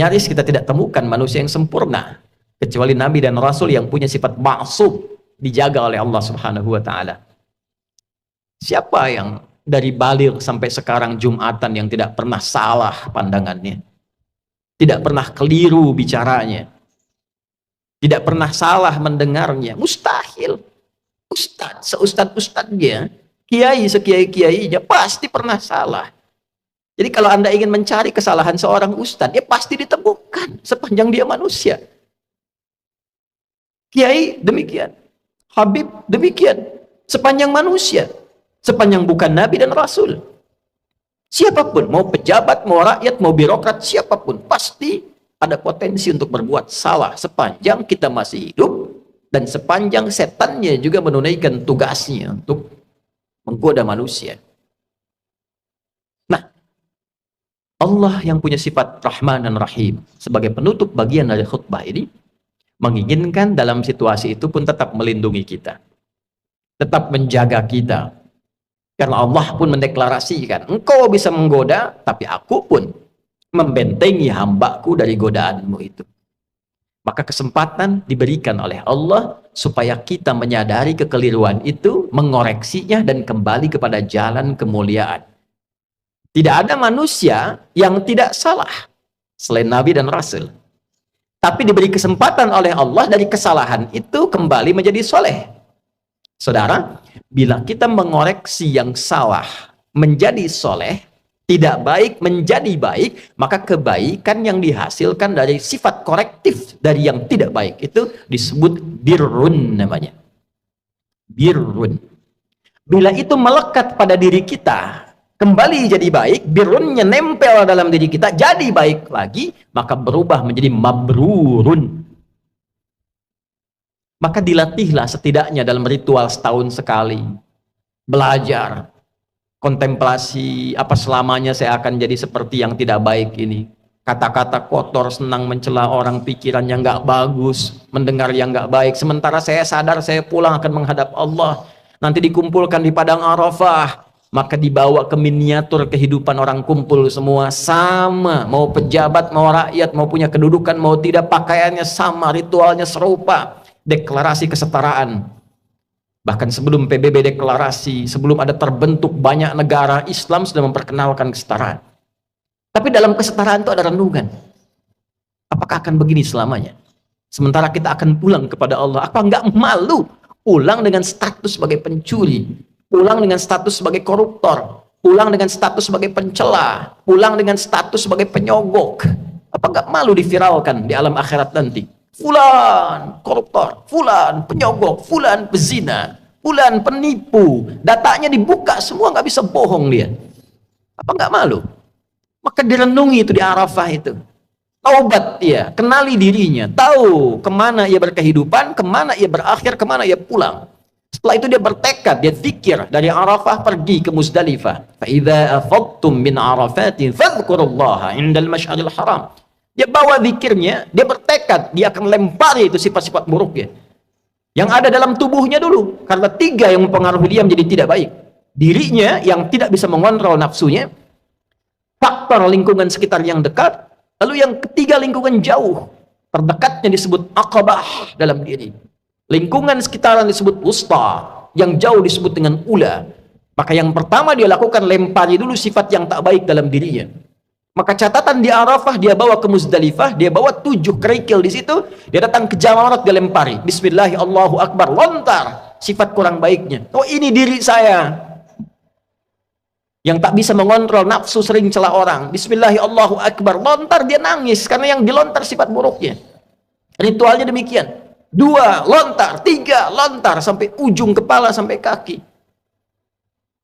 Nyaris kita tidak temukan manusia yang sempurna kecuali nabi dan rasul yang punya sifat ma'sum, dijaga oleh Allah Subhanahu wa taala. Siapa yang dari baligh sampai sekarang Jumatan yang tidak pernah salah pandangannya? Tidak pernah keliru bicaranya? Tidak pernah salah mendengarnya? Mustahil. Seustad-ustadnya, kiai sekiai-kiainya pasti pernah salah. Jadi kalau Anda ingin mencari kesalahan seorang ustadz, ya pasti ditemukan sepanjang dia manusia. Kiai demikian, Habib demikian, sepanjang manusia, sepanjang bukan nabi dan rasul. Siapapun, mau pejabat, mau rakyat, mau birokrat, siapapun, pasti ada potensi untuk berbuat salah sepanjang kita masih hidup dan sepanjang setannya juga menunaikan tugasnya untuk menggoda manusia. Allah yang punya sifat Rahman dan Rahim sebagai penutup bagian dari khutbah ini menginginkan dalam situasi itu pun tetap melindungi kita, tetap menjaga kita, karena Allah pun mendeklarasikan, engkau bisa menggoda tapi aku pun membentengi hambaku dari godaanmu itu. Maka kesempatan diberikan oleh Allah supaya kita menyadari kekeliruan itu, mengoreksinya dan kembali kepada jalan kemuliaan. Tidak ada manusia yang tidak salah selain Nabi dan Rasul. Tapi diberi kesempatan oleh Allah dari kesalahan itu kembali menjadi soleh. Saudara, bila kita mengoreksi yang salah menjadi soleh, tidak baik menjadi baik, maka kebaikan yang dihasilkan dari sifat korektif dari yang tidak baik itu disebut birrun namanya. Birrun. Bila itu melekat pada diri kita, kembali jadi baik, birrunnya nempel dalam diri kita, jadi baik lagi, maka berubah menjadi mabrurun. Maka dilatihlah setidaknya dalam ritual setahun sekali. Belajar, kontemplasi, apa selamanya saya akan jadi seperti yang tidak baik ini. Kata-kata kotor, senang mencela orang, pikirannya nggak bagus, mendengar yang nggak baik. Sementara saya sadar saya pulang akan menghadap Allah. Nanti dikumpulkan di padang Arafah. Maka dibawa ke miniatur kehidupan orang kumpul semua sama, mau pejabat, mau rakyat, mau punya kedudukan, mau tidak, pakaiannya sama, ritualnya serupa, deklarasi kesetaraan. Bahkan sebelum PBB deklarasi, sebelum ada terbentuk banyak negara, Islam sudah memperkenalkan kesetaraan. Tapi dalam kesetaraan itu ada renungan. Apakah akan begini selamanya? Sementara kita akan pulang kepada Allah, apa enggak malu pulang dengan status sebagai pencuri? Pulang dengan status sebagai koruptor, pulang dengan status sebagai pencela, pulang dengan status sebagai penyogok. Apa enggak malu diviralkan di alam akhirat nanti? Fulan koruptor, fulan penyogok, fulan pezina, fulan penipu. Datanya dibuka semua, nggak bisa bohong dia. Apa enggak malu? Maka direnungi itu di Arafah itu. Taubat dia, kenali dirinya, tahu kemana ia berkehidupan, kemana ia berakhir, kemana ia pulang. Setelah itu dia bertekad, dia zikir dari Arafah pergi ke Muzdalifah. Fa idza afadtum min Arafatin fadhkurullaha 'indal masy'aril haram. Dia bawa zikirnya, dia bertekad, dia akan lempari itu sifat-sifat buruknya yang ada dalam tubuhnya dulu, karena 3 yang mempengaruhi dia menjadi tidak baik. Dirinya yang tidak bisa mengontrol nafsunya, faktor lingkungan sekitar yang dekat, lalu yang ketiga lingkungan jauh, terdekatnya disebut aqabah dalam diri. Lingkungan sekitaran disebut wusta, yang jauh disebut dengan ula. Maka yang pertama dia lakukan, lempari dulu sifat yang tak baik dalam dirinya. Maka catatan di Arafah, dia bawa ke Muzdalifah, dia bawa 7 kerikil di situ, dia datang ke Jamarat, dia lempari. Bismillah, Allahu Akbar, lontar sifat kurang baiknya. Oh, ini diri saya yang tak bisa mengontrol nafsu, sering celah orang. Bismillah, Allahu Akbar, lontar, dia nangis karena yang dilontar sifat buruknya. Ritualnya demikian. 2 lontar, 3 lontar, sampai ujung kepala sampai kaki.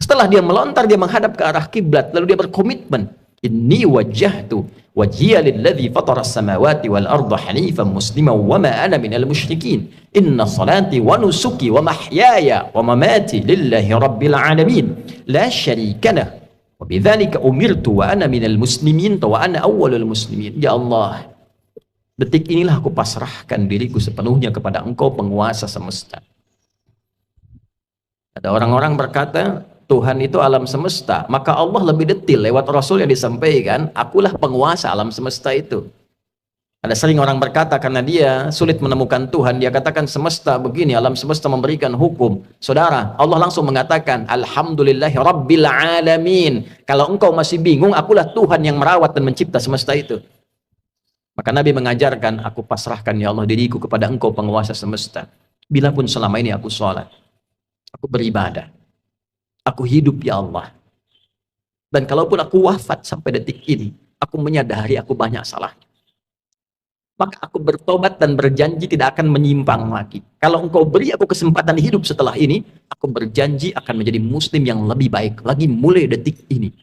Setelah dia melontar, dia menghadap ke arah kiblat, lalu dia berkomitmen, inni wajjahtu wajhiya lilladzi fatara as-samawati wal arda hanifan musliman wa ma ana minal musyrikin, inna salati wa nusuki wa mahyaya wa mamati lillahi rabbil alamin la syarika lah wa bidzalika umirtu wa ana minal muslimin wa ana awwalul muslimin. Ya Allah, detik inilah aku pasrahkan diriku sepenuhnya kepada Engkau, penguasa semesta. Ada orang-orang berkata, Tuhan itu alam semesta. Maka Allah lebih detil lewat Rasul yang disampaikan, akulah penguasa alam semesta itu. Ada sering orang berkata karena dia sulit menemukan Tuhan, dia katakan semesta begini, alam semesta memberikan hukum. Saudara, Allah langsung mengatakan, Alhamdulillahi Rabbil Alamin. Kalau engkau masih bingung, akulah Tuhan yang merawat dan mencipta semesta itu. Maka Nabi mengajarkan, aku pasrahkan ya Allah diriku kepada engkau penguasa semesta. Bila pun selama ini aku sholat, aku beribadah, aku hidup ya Allah. Dan kalaupun aku wafat sampai detik ini, aku menyadari aku banyak salahnya. Maka aku bertobat dan berjanji tidak akan menyimpang lagi. Kalau engkau beri aku kesempatan hidup setelah ini, aku berjanji akan menjadi muslim yang lebih baik lagi mulai detik ini.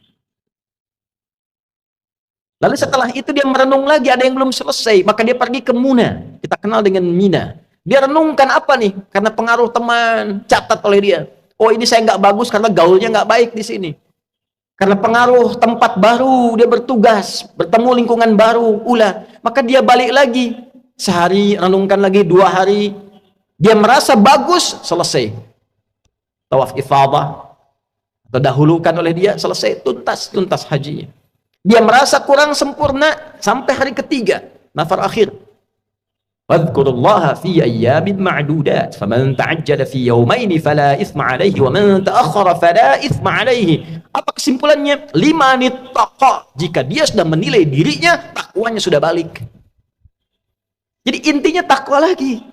Lalu setelah itu dia merenung lagi, ada yang belum selesai, maka dia pergi ke Muna. Kita kenal dengan Mina. Dia renungkan apa nih? Karena pengaruh teman, catat oleh dia. Oh, ini saya nggak bagus karena gaulnya nggak baik di sini. Karena pengaruh tempat baru, dia bertugas, bertemu lingkungan baru, maka dia balik lagi. Sehari, renungkan lagi, 2 hari. Dia merasa bagus, selesai. Tawaf ifadah, atau dahulukan oleh dia, selesai, tuntas hajinya. Dia merasa kurang sempurna, sampai hari ketiga, nafar akhir. Wadhkurullaha fi ayyamin ma'dudat, faman ta'ajjala fi yawmaini fala ithma alaihi, wa man ta'akhkhara fala ithma alaihi. Apa kesimpulannya? 5 nittaqa. Jika dia sudah menilai dirinya, takwanya sudah balik. Jadi intinya takwa lagi.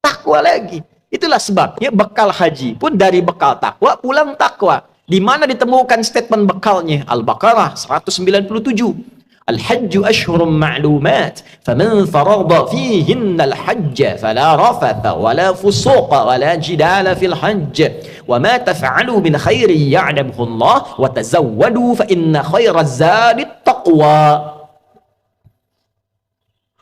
Takwa lagi. Itulah sebabnya bekal haji pun dari bekal takwa, pulang takwa. Di mana ditemukan statement bekalnya? Al-Baqarah 197. Al-hajju ashhurum ma'lumat, faman farada fihinna al-hajja fala rafatha wala fusuqa wala jidala fil hajj wa ma taf'alu min khairin ya'lamuhu Allah wa tazawwadu fa inna khairaz zadi taqwa.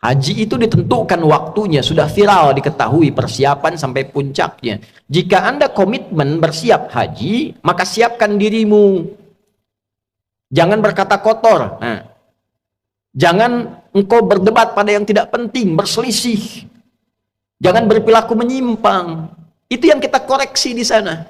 Haji itu ditentukan waktunya, sudah viral diketahui persiapan sampai puncaknya. Jika Anda komitmen bersiap haji, maka siapkan dirimu. Jangan berkata kotor. Jangan engkau berdebat pada yang tidak penting, berselisih. Jangan berperilaku menyimpang. Itu yang kita koreksi di sana.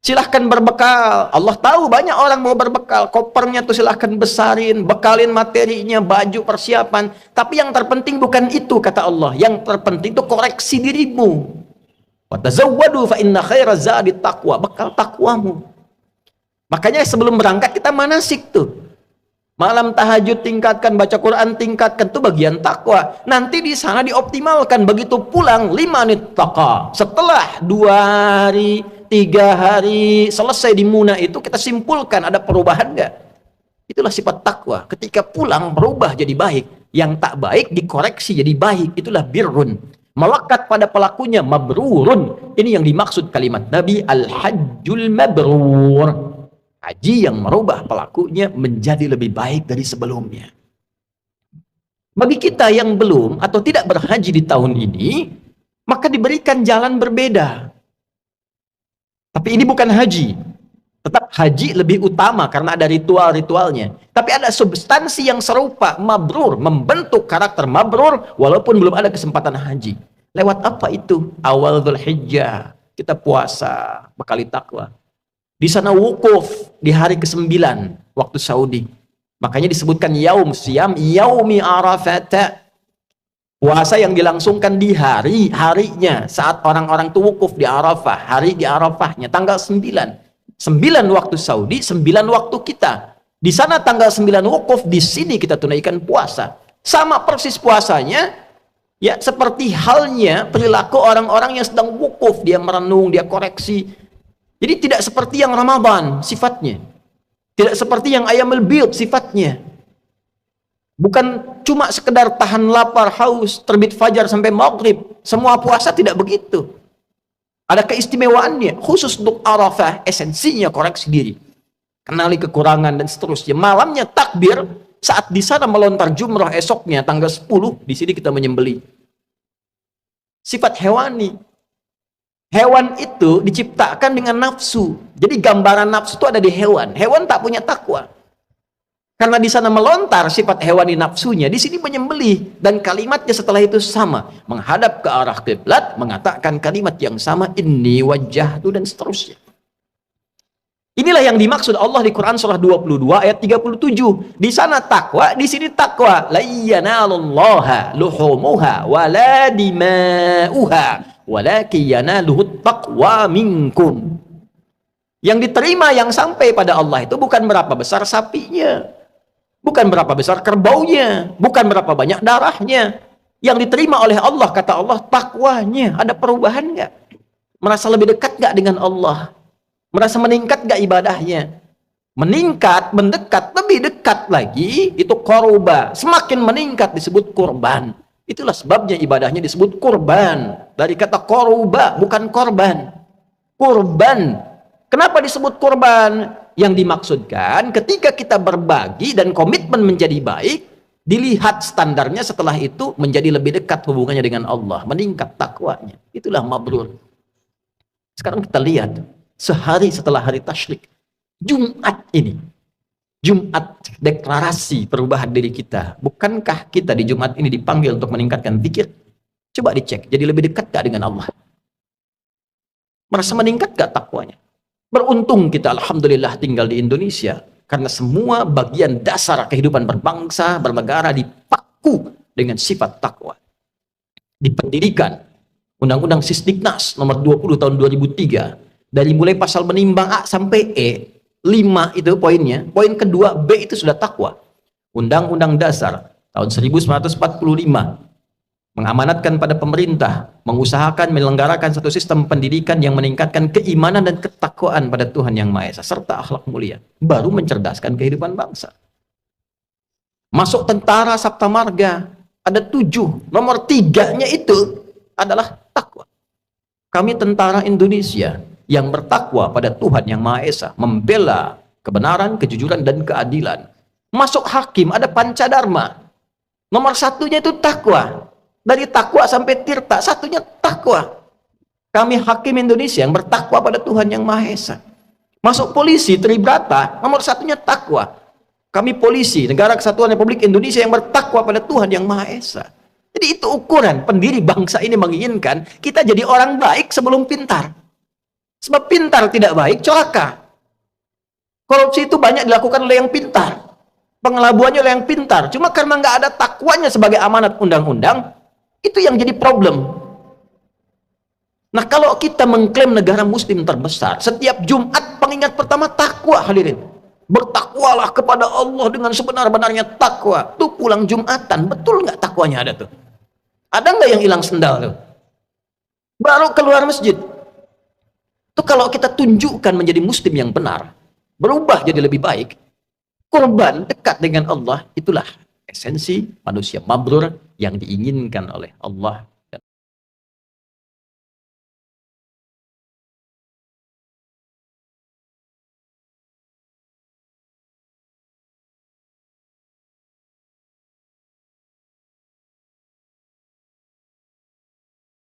Silahkan berbekal. Allah tahu banyak orang mau berbekal. Kopernya tuh silahkan besarin, bekalin materinya, baju, persiapan. Tapi yang terpenting bukan itu, kata Allah. Yang terpenting itu koreksi dirimu. Wa tazawwadu fa inna khairaz zadi taqwa. Bekal takwamu. Makanya sebelum berangkat kita manasik tuh. Malam tahajud tingkatkan, baca Quran tingkatkan, itu bagian takwa. Nanti di sana dioptimalkan. Begitu pulang 5 nittaqa. Setelah 2 hari, 3 hari selesai di Muna itu, kita simpulkan ada perubahan nggak? Itulah sifat takwa. Ketika pulang berubah jadi baik. Yang tak baik dikoreksi jadi baik. Itulah birrun. Melekat pada pelakunya mabrurun. Ini yang dimaksud kalimat Nabi, al-hajjul mabrur. Haji yang merubah pelakunya menjadi lebih baik dari sebelumnya. Bagi kita yang belum atau tidak berhaji di tahun ini, maka diberikan jalan berbeda. Tapi ini bukan haji. Tetap haji lebih utama karena ada ritual-ritualnya. Tapi ada substansi yang serupa, mabrur, membentuk karakter mabrur walaupun belum ada kesempatan haji. Lewat apa itu? Awal Dzulhijjah, kita puasa, bekali takwa. Di sana wukuf di hari ke-9 waktu Saudi. Makanya disebutkan yaum siyam yaumi arafat. Puasa yang dilangsungkan di harinya saat orang-orang itu wukuf di Arafah, hari di Arafahnya tanggal 9. 9 waktu Saudi, 9 waktu kita. Di sana tanggal 9 wukuf, di sini kita tunaikan puasa. Sama persis puasanya, ya seperti halnya perilaku orang-orang yang sedang wukuf, dia merenung, dia koreksi. Jadi tidak seperti yang Ramadan sifatnya. Tidak seperti yang Ayyamul Bid sifatnya. Bukan cuma sekedar tahan lapar, haus, terbit fajar sampai maghrib. Semua puasa tidak begitu. Ada keistimewaannya. Khusus untuk Arafah, esensinya koreksi diri. Kenali kekurangan dan seterusnya. Malamnya takbir, saat di sana melontar jumrah esoknya tanggal 10, di sini kita menyembelih. Sifat hewani. Hewan itu diciptakan dengan nafsu. Jadi gambaran nafsu itu ada di hewan. Hewan tak punya takwa. Karena di sana melontar sifat hewani nafsunya, di sini menyembelih. Dan kalimatnya setelah itu sama. Menghadap ke arah kiblat, mengatakan kalimat yang sama, inni wajjahtu dan seterusnya. Inilah yang dimaksud Allah di Quran surah 22 ayat 37. Di sana takwa, di sini takwa. La yanalullaha luhumuha wala dima'uha walakin yanaluhut taqwa minkum. Yang diterima, yang sampai pada Allah itu bukan berapa besar sapinya, bukan berapa besar kerbaunya, bukan berapa banyak darahnya. Yang diterima oleh Allah, kata Allah, takwanya. Ada perubahan nggak? Merasa lebih dekat nggak dengan Allah? Merasa meningkat gak ibadahnya? Meningkat, mendekat, lebih dekat lagi, itu korba. Semakin meningkat disebut kurban. Itulah sebabnya ibadahnya disebut kurban. Dari kata korba, bukan korban. Kurban. Kenapa disebut kurban? Yang dimaksudkan ketika kita berbagi dan komitmen menjadi baik, dilihat standarnya setelah itu menjadi lebih dekat hubungannya dengan Allah. Meningkat takwanya. Itulah mabrur. Sekarang kita lihat. Sehari setelah hari tasyrik, Jumat ini, Jumat deklarasi perubahan diri kita. Bukankah kita di Jumat ini dipanggil untuk meningkatkan zikir? Coba dicek, jadi lebih dekat gak dengan Allah? Merasa meningkat gak takwanya? Beruntung kita, alhamdulillah, tinggal di Indonesia, karena semua bagian dasar kehidupan berbangsa, bernegara dipaku dengan sifat takwa. Di pendidikan, Undang-Undang Sisdiknas nomor 20 tahun 2003, dari mulai pasal menimbang A sampai E, 5 itu poinnya. Poin kedua, B itu sudah takwa. Undang-Undang Dasar tahun 1945 mengamanatkan pada pemerintah, mengusahakan menyelenggarakan satu sistem pendidikan yang meningkatkan keimanan dan ketakwaan pada Tuhan Yang Maha Esa, serta akhlak mulia. Baru mencerdaskan kehidupan bangsa. Masuk tentara Sabta Marga, ada 7. Nomor 3-nya itu adalah takwa. Kami tentara Indonesia yang bertakwa pada Tuhan Yang Maha Esa, membela kebenaran, kejujuran, dan keadilan. Masuk hakim, ada pancadharma. Nomor 1-nya itu takwa. Dari takwa sampai tirta, 1-nya takwa. Kami hakim Indonesia yang bertakwa pada Tuhan Yang Maha Esa. Masuk polisi, Tribrata, nomor 1-nya takwa. Kami polisi, Negara Kesatuan Republik Indonesia yang bertakwa pada Tuhan Yang Maha Esa. Jadi itu ukuran pendiri bangsa ini menginginkan kita jadi orang baik sebelum pintar. Sebab pintar tidak baik, celaka. Korupsi itu banyak dilakukan oleh yang pintar. Pengelabuannya oleh yang pintar. Cuma karena nggak ada takwanya sebagai amanat undang-undang, itu yang jadi problem. Nah, kalau kita mengklaim negara muslim terbesar, setiap Jumat pengingat pertama takwa, hadirin. Bertakwalah kepada Allah dengan sebenar-benarnya takwa. Tuh pulang Jumatan, betul nggak takwanya ada tuh? Ada nggak yang hilang sendal tuh? Baru keluar masjid. Itu kalau kita tunjukkan menjadi muslim yang benar, berubah jadi lebih baik, korban dekat dengan Allah, itulah esensi manusia mabrur yang diinginkan oleh Allah